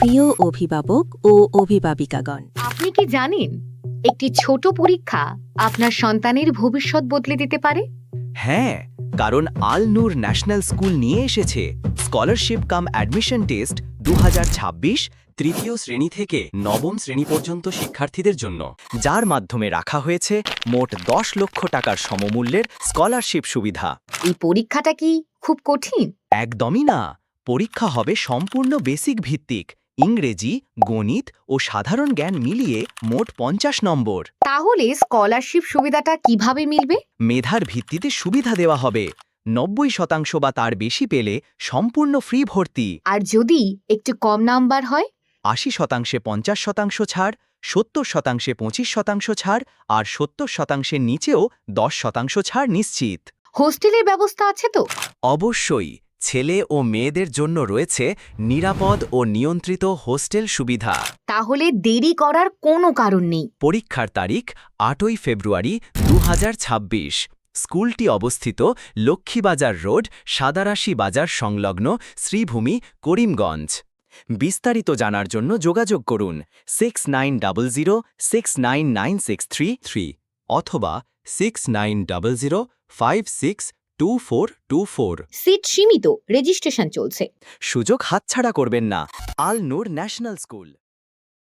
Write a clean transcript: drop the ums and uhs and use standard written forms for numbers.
প্রিয় অভিভাবক ও অভিভাবিকাগণ, আপনি কি জানেন একটি ছোট পরীক্ষা আপনার সন্তানের ভবিষ্যৎ বদলে দিতে পারে? হ্যাঁ, কারণ আল নূর ন্যাশনাল স্কুল নিয়ে এসেছে স্কলারশিপ কাম অ্যাডমিশন টেস্ট 2026 তৃতীয় শ্রেণী থেকে নবম শ্রেণী পর্যন্ত শিক্ষার্থীদের জন্য, যার মাধ্যমে রাখা হয়েছে মোট 10 লক্ষ টাকার সমমূল্যের স্কলারশিপ সুবিধা। এই পরীক্ষাটা কি খুব কঠিন? একদমই না, পরীক্ষা হবে সম্পূর্ণ বেসিক ভিত্তিক, ইংরেজি, গণিত ও সাধারণ জ্ঞান মিলিয়ে মোট 50 নম্বর। তাহলে স্কলারশিপ সুবিধাটা কিভাবে মিলবে? মেধার ভিত্তিতে সুবিধা দেওয়া হবে। 90% বা তার বেশি পেলে সম্পূর্ণ ফ্রি ভর্তি। আর যদি একটু কম নাম্বার হয়? 80% 50% ছাড়, 70% 25% ছাড়, আর 70% নিচেও 10% ছাড় নিশ্চিত। হোস্টেলের ব্যবস্থা আছে তো? অবশ্যই, ছেলে ও মেয়েদের জন্য রয়েছে নিরাপদ ও নিয়ন্ত্রিত হোস্টেল সুবিধা। তাহলে দেরি করার কোনো কারণ নেই। পরীক্ষার তারিখ 8ই ফেব্রুয়ারি 2026। স্কুলটি অবস্থিত লক্ষ্মীবাজার রোড, সাদারাশি বাজার সংলগ্ন শ্রীভূমি, করিমগঞ্জ। বিস্তারিত জানার জন্য যোগাযোগ করুন 6900699633 অথবা 6900562424। সিট সীমিত, রেজিস্ট্রেশন চলছে। সুযোগ হাতছাড়া করবেন না। আল নূর ন্যাশনাল স্কুল।